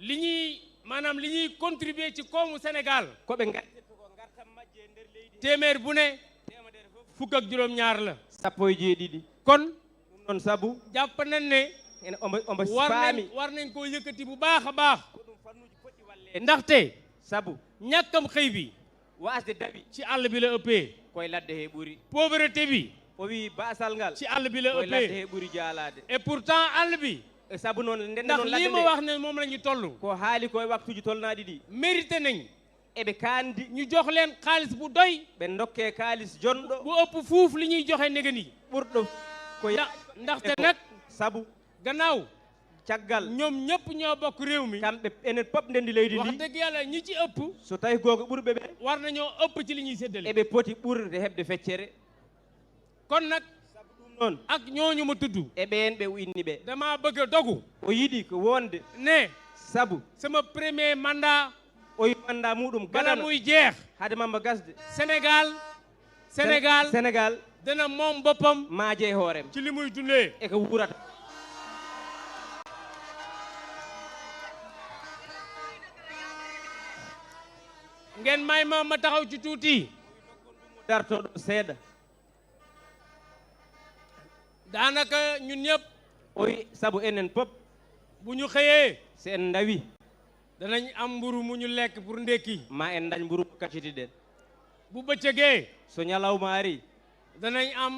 li ñuy maanaam li ñuy contribuer ci koomu Sénégal koɓe gartirta ko gartam majje e nder leydi téeméer bu ne temedere fof fukk ak juróom ñaar la sappo e jeeɗiɗi kon ɗum noon sabu jàpp nañ ne ene omo war faami nañ koo yëkkati bu baax a baax ko ɗum fannuji poɗɗi walle ndaxte sabu ñàkkam xëy bi wasde daɓi ci àll bi la ëppee koye ladde he ɓuuri pauvreté bi o wi basal ngal ci àll bi la koye ladde ëppee he ɓuuri jaalade et pourtant àll bi e sabu noon ndende ndax noon lii ladde ma nde wax ne moom la ñu toll ko haali koye waktuji tolnaɗi ɗi mérité nañ eɓe kandi ñu jox leen xaalis bu doy ɓe dokke kaalis jonɗo bu ëpp fuuf li ñuy joxe ndege ni ɓurɗo ko ndaxte nag sabu gannaaw caggal ñoom ñëpp ñoo bokk réew mi kamɓe enen pop ndendi leydi wax ndi dëgg yàlla ñi ci ëpp so tawi gogo ɓurɓe ɓe war nañoo ëpp ci li ñuy séddale eɓe poti ɓurde heɓde feccere kon nag sabu ɗum noon ak ñooñu ma tudd e ɓen ɓe inni ɓe dama bëgg a dogu o yiɗi ko wonde ne sabu sama premier mandat o yi manda muɗum bala gadana muy jeex hade mamba gasde Sénégal dana moom boppam maaje e hoorem ci li muy dundee e ko wurata ngeen may ma taxaw ci tuuti dartoɗo seeɗa daanaka ñun ñëpp o wi sabu enen pop bu ñu xëyee so en dawi danañ am mburu mu ñu lekk pour ndekki ma en dañ mburu kacciti ɗen bu bëccëgee so ñalawma ari danañ am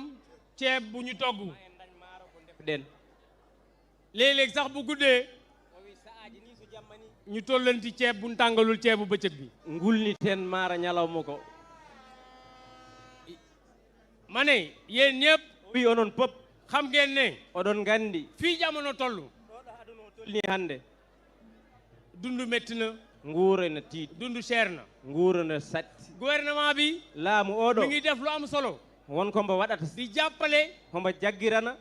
ceeb bu ñu togg ma en dañ maaro ko defɗen léeg-léeg sax bu guddee o wi sa'aji ni so jamma ni ñu tollanti ceeb bu ñu tàngalul ceebu bëccëg bi ngulniten maara ñalawma ko ma ne yéen ñëpp o wi onon pop xam ngeen ne oɗon gandi fii jamono toll ɗoɗo aduna o tolni hannde dund métti na nguura ne tiiɗi dund cher na nguura ne satti gouvernement bi laamu oɗo mi ngi def lu am solo wonko mbo waɗata di jàppale hombo jaggirana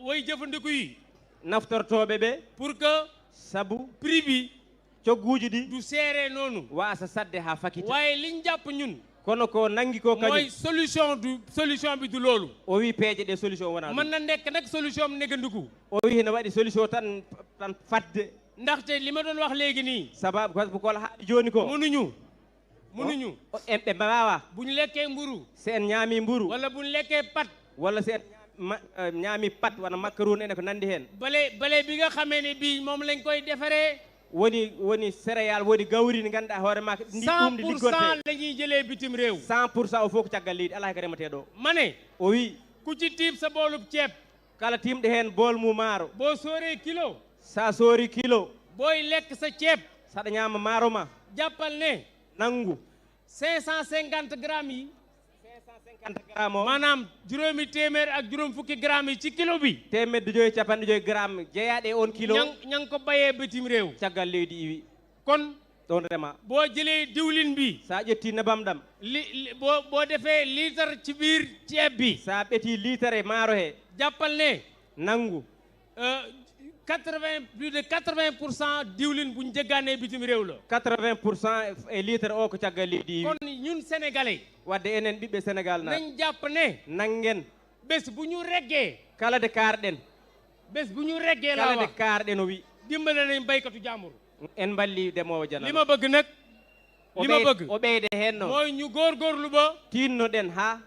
way jëfandiku yi naftortoɓe ɓe pour que sabu prix bi cogguji ɗi du seere noonu wasa sadde ha fakita waaye liñ jàpp ñun kono ko nangi ko mooy kañum solution bi du loolu o wi peeje ɗe solution wona mën na nekk nag solution am negandiku o wi ne waɗi solution tan fadde ndaxte li ma doon wax léegi nii sababu kol haaɗi joni ko mënuñu en ɓe mbawa bu ñu lekkee mburu so en ñaami mburu wala bu ñu lekkee pat walla so en ñaami ñaami pat wana macaron ene ko nandi hen bale bi nga xamee ne bii moom lañ koy defaree woni céréal woni gawri ni ganduɗa hoore ma ndi ɗum ndi 100% la ñuy jëlee bitim réew 100% o fof ko caggal leydi ala ko remete ɗo ma ne o wi ku ci tiib sa boolub ceeb kala timɗe hen bool mu maaro boo sooree kilo sa soori kilo booy lekk sa ceeb saɗa ñama maaro ma jàppal ne nangu 550 grammes yi 50 gramme o maanaam juróomi téeméer ak juróom fukki grammes yi ci kilo bi temedde joyi capanɗe joyi gramme jeeyaɗe on kilo ña ngi ko bayee bitim réew caggal leydi iwi kon ɗon rema boo jëlee diwlin bi sa ƴetti nebam ɗam boo defee litre ci biir ceeb bi sa ɓeti litre maaro he jàppal ne nangu 80 plus de 80% diwlin bu ñu jéggaanee bitim réew la 80% e litre o ko caggal leydi iwi kon ñun sénégalais wadde enen ɓiɓɓe sénégal na nañ jàpp ne nangen bés bu ñu reggee kala de karɗen bés bu ñu reggee laa kala de wax karɗen o wi dimbale nañ baykatu jàmbur en balli demowo janal li ma bëgg nag li ma bëgg o ɓeyde hen no mooy ñu góorgóorlu ba tinnoɗen ha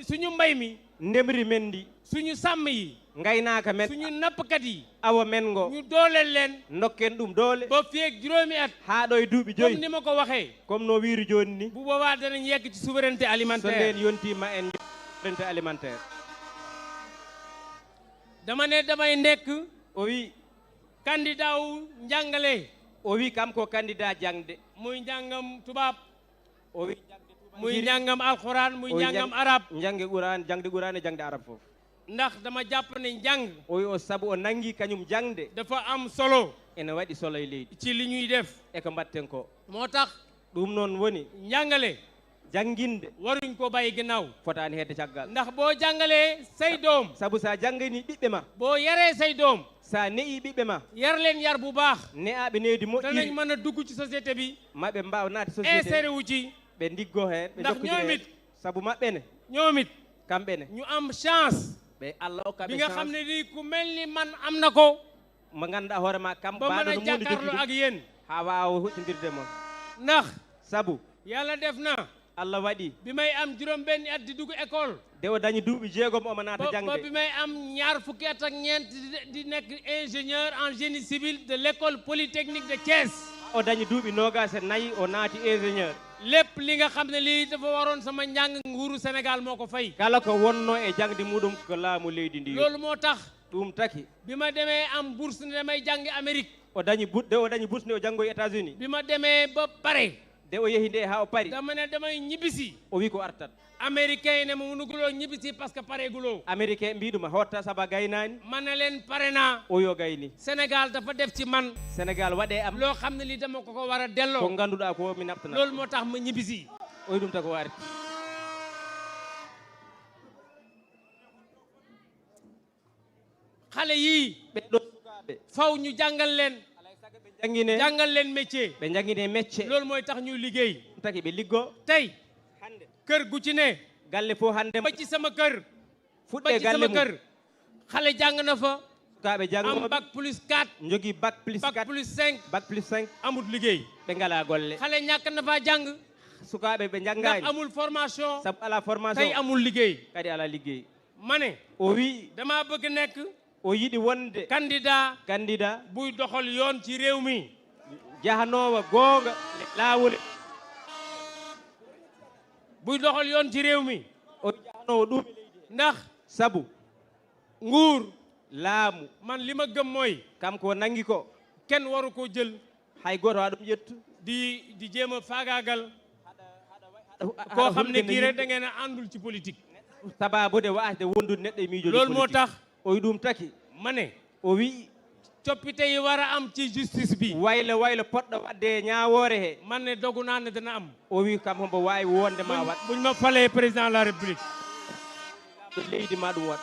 suñu mbay mi ndemri men ndi suñu sàmm yi gaynaka men suñu nappkat yi awa men ngo ñu dooleel leen dokken ɗum doole ba fii ak juróomi at ha ɗo e duuɓi comme joyyi ni ma ko waxee comme no wiiri joni ni bu boobaa danañ yegg ci souveraineté so alimentaire nden yontima en souveraineté alimentaire dama ne damay nekk o wi candidat wu njàngale o wi kam ko candidat jangde muy njàngam tubaab o wi muy njàngam alxuraan muy njàngam arab jangde ɓurani jangde arab foof ndax dama jàpp ne njàng o wi o saabu o nangui kañum jangde dafa am solo ene waɗi solo e leydi ci li ñuy def e ko mbatten ko moo tax ɗum noon woni njàngale jangguinde waruñ ko bàyyi ginnaaw fotani hedde caggal ndax boo jàngalee say doom saabu sa janggani ɓiɓɓe ma boo yaree say doom sa ne'i ɓiɓɓe ma yar leen yar bu baax ne'aɓe neydi danañ moƴƴiri mën a dugg ci société bi maɓe mbaw naati inséré société wu ci ɓe diggo hen ɓe ndax jokkidiri ñoom hen it saabu maɓɓene ñoom it kamɓene ñu am chance ɓe allah hokkaɓe bi nga xam ne nii ku mel ni man am na ko mo ganduɗa hoore ma kam ba mën mbaɗo a no mundi jàkkaarloo jogui ak yéen ha wawa huccodirde moon ndax saabu yàlla def na allah waɗi bi may am juróom benni at di dugg école de o dañi duuɓi jeegom omo naata ba jangde bi may am ñaar fukki at ak ñeent di nekk ingénieur en génie civil de l'école polytechnique de Thiès o dañi duuɓi nogas e nayyi o naati ingénieur lépp li nga xam ne lii dafa waroon sama njàng nguuru Sénégal moo ko fay kala ko wonno e jangde muɗum ko laamu leydi ndi loolu moo tax ɗum taki bi ma demee am bourse ne damay jàngi Amérique o dañi bourse nde o janggoye États-Unis bi ma demee ba pare de o yeehi nde ha o paari dama ne damay ñibbisi o wi ko artat américain yi ne ma mënuguloo ñibbisi parce que pare guloo américain mbiɗuma hotta saabu a gaynani ma ne leen pare naa o yo gayni Sénégal dafa def ci man sénégal waɗe am loo xam ne lii dama ko war a ko delloo ganduɗa ko mi naftana loolu moo tax ma ñibbisi o wi ɗum tako waari xale yii ɓeɗɗo sukaɓe faw ñu jàngal leen ɓe jangguine jàngal leen métier ɓe jangguine métier loolu mooy tax ñu liggéey ɗum taki ɓe liggo tey hande kër gu ci ne galle fof hande ba ci sama kër ba fuɗɗe ci galle sama mum kër xale jàng na fa sukaɓe am janggoɓe bac plus 4 jogui bac plus bac 4 plus 5 bac plus 5 amul liggéey ɓe ngala golle xale ñàkk na fa jàng sukaɓe ɓe ndax janggani amul formation saabu ala tey formation amul liggéey kadi ala ligguey ma ne o wi dama bëgg nekk o yiɗi wonde candidat candidat buy doxal yoon ci réew mi jahanowo gonga lawol buy doxal yoon ci réew mi o jahanowo ɗum ndax saabu nguur laamu man li ma gëm mooy kam ko nangi ko kenn waru ko jël hay goto ha ɗum ƴettu di jéem a faagaagal koo xam ne kii rek da ngeen a àndul ci politique sababude wasde wondude neɗɗo e miijoji loolu moo tax o wi ɗum taki ma ne o wi coppite yi war a am ci justice bi waylo poɗɗo wadde ñawoore he man ne dogu naa ne dana am o wi kam hombo wawi wonde ma wat buñ ma falee président de la république leydi ma ɗum wat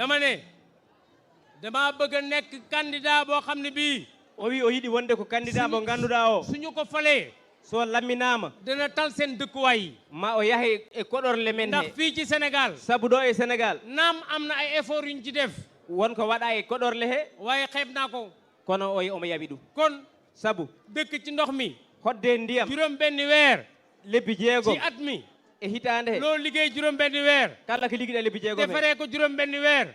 ma ne dama bëgg a nekk candidat boo xam ne bii o wi o yiɗi wonde ko candidat mo ganduɗa o suñu ko falee so lamminama dana tal seen dëkkuwaay ma o yahe e koɗorle men ndax he fii ci Sénégal sabu ɗo e Sénégal naam am na ay effort yuñ ci def wonko waɗa e koɗorle he waaye xeeb naa ko kono omo yaɓi ɗum kon sabu dëkk ci ndox mi hodde ndiyam juróom benni weer lebbi jeegom ci at mi e hitande he loo liggéey juróom benni weer kala ko ligguiɗa lebbi jeegom he defaree ko juróom benni weer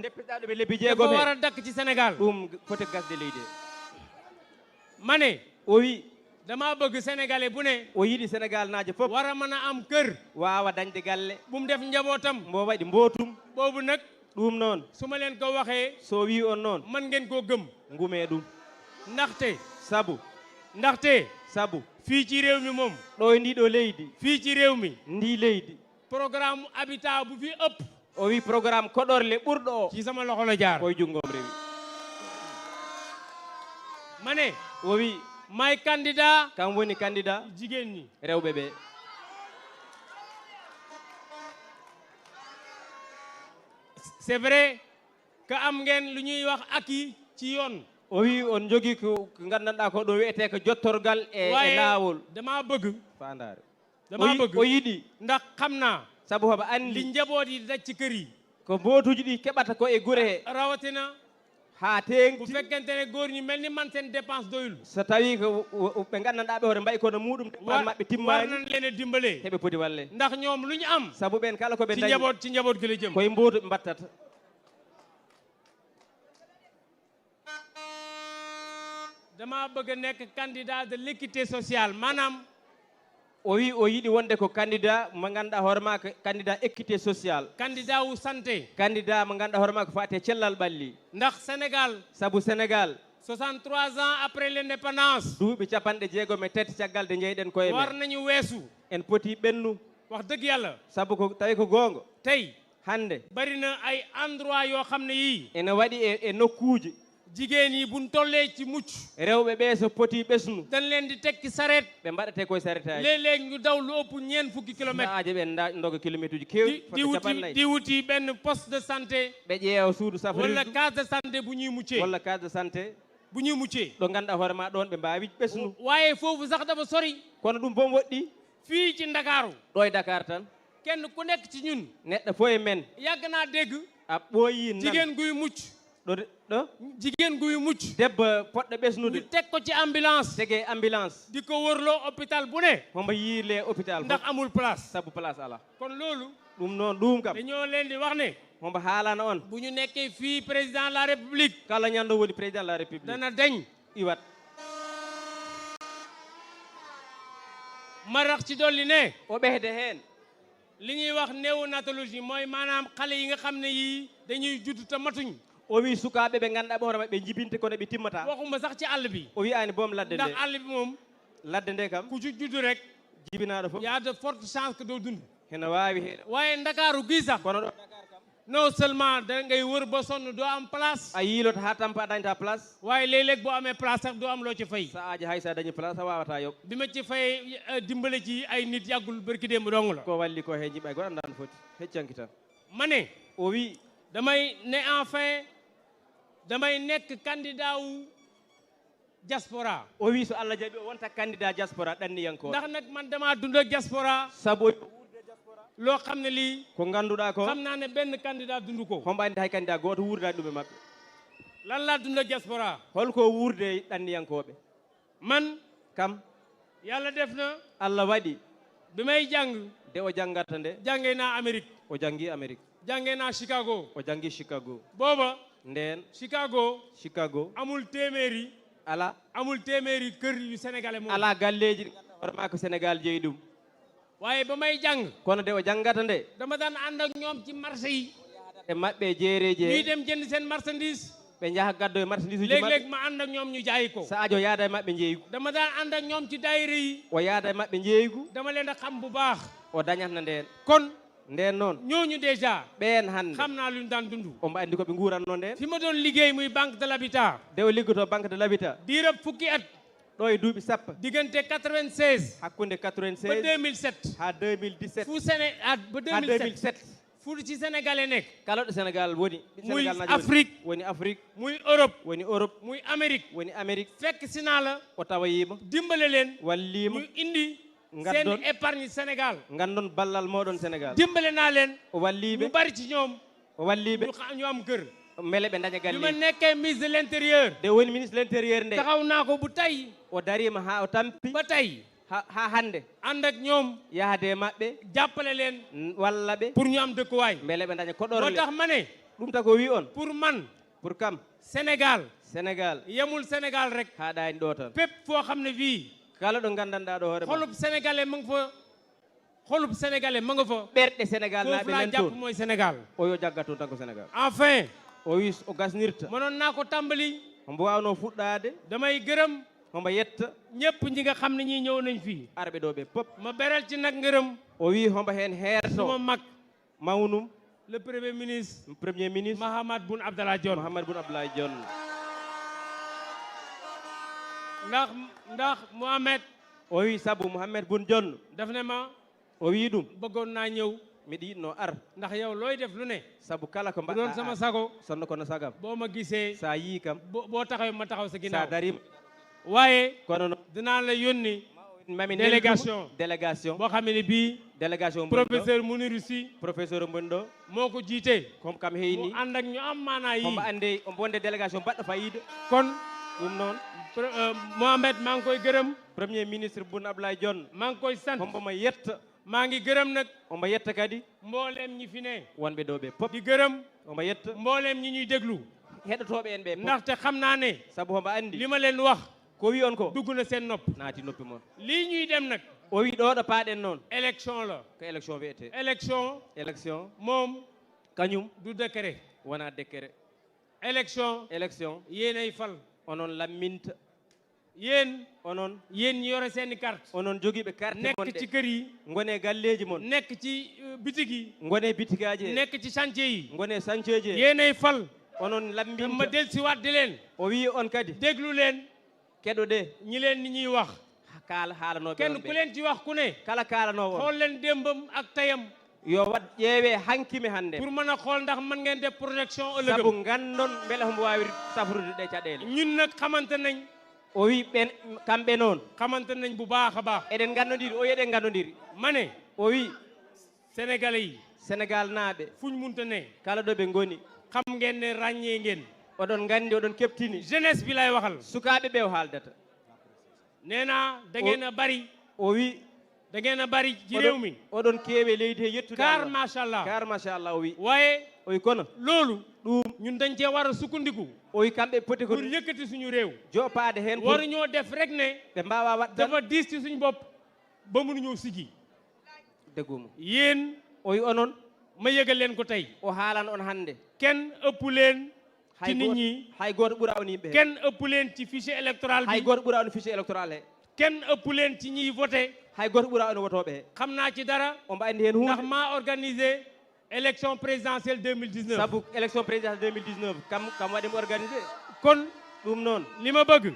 deppiɗa ɗum e lebbi dafa jeegom war he a dakk ci Sénégal ɗum foti gasde leydi he ma ne o wi dama bëgg sénégalais bu ne o yiɗi Sénégal naajo fof war a mën a am kër wawa dañde galle bu mu def njabootam mbo waɗi mbootum boobu nag ɗum noon su ma leen ko waxee so wi on noon man ngeen koo gëm ngume ɗum ndaxte sabu fii ci réew mi moom ɗo e ndiɗo leydi fii ci réew mi ndi leydi programme habitat bu fi ëpp o wi programme koɗorle ɓurɗo o ci sama loxo la jaar koye junggom rewi ma ne o wi may candidat kam woni candidat jigéen ñi rewɓe ɓe c'est vrai que am ngeen lu ñuy wax acquis ci yoon o wi on jogii ko nganndanɗaa ko ɗum wiyetee ko jottorgal e laawol dama bëgg faandaare dama bëgg o yiɗi ndax xam naa sabu hoɓe li anndi njaboot yi daj ci kër yi ko mbootuuji ɗi keɓata ko e gure hee rawatina haa bu teeŋti fekkente ne góor ñi mel ni man seen dépense doyul so tawii ko ɓe nganndanɗaa ɓe hoore mbayi kono muɗum dépense maɓɓe war timmaani nañ leen a dimbale heɓe poti walle ndax ñoom lu ñu am sabu ɓen kala ko ɓe ci dañi njaboot gi la jëm koye mbootu ɓe mbattata dama bëgg a nekk candidat de l'équité sociale maanaam o wi o yiɗi wonde ko candidat mo ngannduɗaa hoore ma ko candidat équité sociale candidat wu santé candidat mo ngannduɗaa hoore ma ko faati e cellal ɓalli ndax Sénégal sabu Sénégal 63 ans après l'indépendance duuɓi capanɗe jeegom e tati caggal de jeyɗen koye war men nañu weesu en poti ɓennu wax dëgg yàlla sabu ko tawi ko goonga tey hannde bari na ay endroit yoo xam ne yii ene waɗi e nokkuuji jigéen yi buñ tollee ci mucc rewɓe ɓe so poti ɓesnu dañ leen di tekki sareet ɓe mbaɗate koye saretaji léeg-léeg ñu daw lu ëpp ñeen fukki kilomètre saaje ɓe ndoga kilométre uji kewɗi fodde capannayyi di wuti benn poste de santé ɓe ƴeewa suudu walla safrirdu case de santé bu ñuy muccee walla case de santé bu ñuy muccee ɗo ngannduɗaa hoore ma ɗon ɓe mbaawi ɓesnu waaye foofu sax dafa sori kono ɗum bom woɗɗi fii ci Ndakaaru ɗo e Dakar tan kenn ku nekk ci ñun neɗɗo fof e men yàgg naa dégg a ɓooyi nan jigéen guy mucc ɗo jigéen guy mucc debbo poɗɗo ɓesnude ñu teg ko ci ambulance tege ambulance di ko wërloo hôpital bu ne hombo yiirle hôpital ndax fof amul place sabu place ala kon loolu ɗum noon ɗum kam dañoo leen di wax ne hombo haalana on bu ñu nekkee fii président de la république kala ñanndu woni président de la république dana deñ iwat ma rax ci dolli ne o ɓehde heen li ñuy wax néonatologie mooy maanaam xale yi nga xam ne yii dañuy judd te matuñ o wi sukaaɓe ɓe ngannduɗaa ɓe hoore maɓɓe jibinte kono ɓe timmata waxuma sax ci àll bi o wiyaani boom ladde ndax nde àll bi moom ladde nde kam ku ci judd rek jibinaaɗo fof y a de fortes chances que doo dund heno waawi heeɗo waaye Ndakaaru gii sax kono ɗo Dakar kam non seulement da ngay wër ba sonn doo am place a yiiloto haa tampa a dañta place waaye léeg-léeg boo amee place sax doo am loo ci fay so aaji hay sa dañi place a wawata yoɓ bi ma ci fay dimbale ci ay nit yàggul barki démb dong la ko walli ko he jiɓay goɗo annda no foti heccanki tan ma ne o wi damay ne enfin damay nekk candidat wu diaspora o wi so Allah jaɓi o wonta candidat diaspora ɗanniyanko ndax nag man dama dund ak diaspora sabu loo xam ne lii ko ngannduɗaa ko xam naa ne benn candidat dund ko hombo anndi hay candidat gooto wuurdani ɗum e maɓɓe lan laa dund ak diaspora holko wuurde e ɗanniyankooɓe man kam yàlla def na Allah waɗi bi may jàng nde o janngarta nde jàngee naa Amérique o janngi Amérique jàngee naa Chicago o janngi Chicago booba ndeen Chicago amul téeméeri kër yu sénégalais moom ala galleeji ɗi ngannduɗaa hoore maa ko Sénégal jeyi ɗum waaye ba may jàng kono nde o janngata nde dama daan ànd ak ñoom ci marché yi e maɓɓe jeereji ñuy he dem jënd seen marchandise ɓe njaha gaddo e marchandise uji léeg-léeg maɓɓe ma ànd ak ñoom ñu jaayi ko so aajo yaada e maɓɓe jeeygu dama daan ànd ak ñoom ci daayira yi o yaada e maɓɓe jeeygu dama leen a xam bu baax o dañatna ndeen kon ndeen noon ñooñu déjà ɓeen hannde xam naa lu ñu daan dund omo anndi ko ɓe nguuratno ndeen fi ma doon liggéey muy banque de l'habitat nde o liggoto banque de l'habitat diirab fukki at ɗo e duuɓi sappo diggante 96 hakkunde ba 96 2007 ha 2017 fu Séné ba ha 2007 fu ci sénégalais nekk kala ɗo sénégal woni muy sénégal Afrique woni afrique muy Europe woni europe muy Amérique woni amérique fekk si naa la o tawoyima dimbale leen wallima ñu indi Ngaddon. seen épargne Sénégal gandon ballal moɗon sénégal dimbale naa leen o walliɓe ñu bari ci ñoom o walliɓe ñu am kër beele ɓe daña bi ma galle nekkee ministre de l'intérieur de woni ministre de l'intérieur nde taxaw naa ko bu tey o darima ha o tampi ba tey ha hande ànd ak ñoom yahade e maɓɓe jàppale leen walla ɓe pour ñu am dëkkuwaay beele ɓe daña moo koɗorle tax ma ne ɗum ta ko wi on pour man pour kam Sénégal sénégal yemul Sénégal rek haɗani ɗo tan fépp foo xam ne fii kala ɗo gandanɗa ɗo hoore ma xolub sénégalais ma nga fa xolub sénégalais ma nga fa ɓerɗe sénégal foofu naɓe laa nan jàpp toon mooy Sénégal o yo jaggat toon tan ko sénégal enfin o wi o gasnirta mënoon naa ko tàmbali hombo wawno fuɗɗade damay gërëm hombo yetta ñëpp ñi nga xam ne ñii ñëw nañ fii arɓe ɗo ɓe pop ma beral ci nag ngërëm o wi hombo hen suma heerto mag mawnum le premier ministre premier ministre Mahammed Boun Abdallah Dionne Mahammed Boun Abdallah Dionne ndax Mohamed o wi saabu Mouhamed Boun Dionne daf ne ma o wi ɗum bëggoon naa ñëw miɗa yiɗno ar ndax yow looy def lu ne saabu kala ko bu doon mbaɗɗa sama sago sonno kono sagam boo ma gisee sa yii kam boo taxawee ma taxaw sa sa ginnaaw darima waaye kono no dinaa la yónni mami délégation délégation boo xam ne bii délégation professeur Mounirou Sy professeur mbonɗo moo ko jiite comme kam mu heyni ànd ak ñu am maanaa yi hombo ande ombo wonde délégation baɗɗo fayida kon ɗum noon Mohamed maa ngi koy gërëm premier ministre Boun Abdallah Dionne maa ngi koy sant hombo mo yetta maa ngi gërëm nag ombo yetta kadi mbooleem ñi fi ne wonɓe ɗo ɓe pop di gërëm ombo yetta mbooleem ñi ñuy déglu heɗotoɓe en ɓe pop ndaxte xam naa ne saabu hombo andi li ma leen wax ko wi on ko dugg na seen nopp naati noppi moon lii ñuy dem nag o wi ɗo ɗo paaɗen noon élection la ko élection wiyete élection élection moom kañum du décret wona décret élection yéenay fal onon lamminta yéen onon ñi yore seeni carte onon jogiiɓe carte nekk monɗe ci kër yi gone galleji mon nekk ci bitig yi gone bitikaji e nekk ci chantier yi gone chantier ji e yéenay fal onon te ma lambinta del si waat di leen o wi on kadi déglu leen keɗo de ñi leen ni ñuy wax kaala haalanoɓe kenn on ku ɓe leen ci wax ku ne kala kaalanowo on xool leen démbam ak tayam yo wat ƴeewe hankimi hannde pour mën a xool ndax mën ngeen def projection sabu ëllëgam gandon beele hombo wawi safrude ɗe caɗele ñun nag xamante nañ o wi ɓen kamɓe noon xamante nañ bu baax a baax eɗen gandodiri o yeɗen gandodiri ma ne o wi sénégalais yi sénégal naaɓe fuñ munta ne kala ɗo ɓe ngoni xam ngeen ne ràññee ngeen oɗon gandi oɗon keɓtini jeunesse bi lay waxal sukaɓe ɓe o haaldata nee naa da ngeen a bari o wi da ngeen a bari ci réew mi oɗon keewe leydi he yettude car machallah car machallah o wi waaye o wi kono loolu ɗum ñun dañ cee war a sukkandiku o wi kamɓe poti ko pour yëkkati suñu réew jopaade hen pour waruñoo def rek ne ɓe mbawa wat tan dafa diis ci suñu bopp ba mënuñoo sigi deggumo yéen o wi onon ma yëgal leen ko tey o haalan on hannde kenn ëpp leen ci nit ñi hay goto ɓuura on yimɓe he kenn ëpp leen ci fichier électoral hay bi goto ɓuura on fichier électoral he kenn ëpp leen ci ñiy voté hay goto ɓuura on wotoɓe he xam naa ci dara omo andi hen ndax hunde maa organisé élection présidentielle 2019 saabu élection présidentielle 2019 kam waɗimo organisé kon ɗum noon li ma bëgg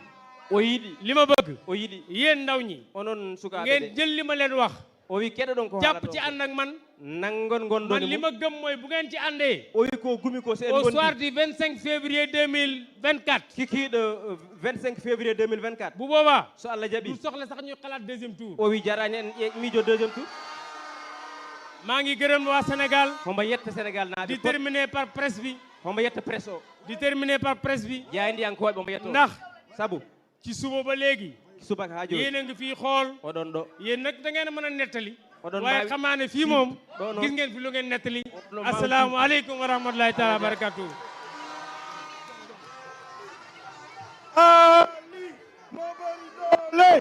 o yiiɗi li ma bëgg o yiiɗi yéen ndaw ñi onon sukaɓe ngeen ɓe jël li ma leen wax o wi keɗoɗon ko jàpp ci ànd ak man nanggon man gondone li ma gëm mooy bu ngeen ci àndee o wi ko gumi ko so en au gondi soir du 25 février 2024 kikiɗo 25 février 2024 bu boobaa so Allah jaaɓi du soxla sax ñuy xalaat deuxième tour o wi jarani en miijo deuxiéme tour maa ngi gërëm waa Sénégal hombo yetta sénégal naaɓe di terminer par presse bi hombo yetta presse o di terminer par presse bi jaydiyankoɓe hombo yetto ndax saabu ci suba ba léegi subaka ha joni yéen a ngi fii xool oɗon ɗo yéen nag da ngeen a mën a nettali oɗon waaye mbawi- xam naa ne fii moom ɗo noon. gis ngeen fi lu ngeen nettali Oɗon mbawi- assalaamu aleykum wa rahmatullahi taala wa barakatuh Ali moo bari doole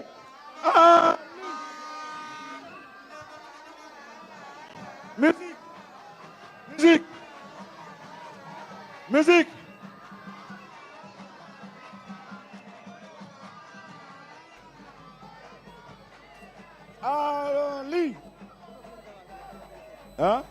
Ali musique musique musique Ali ah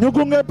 ñu gunge président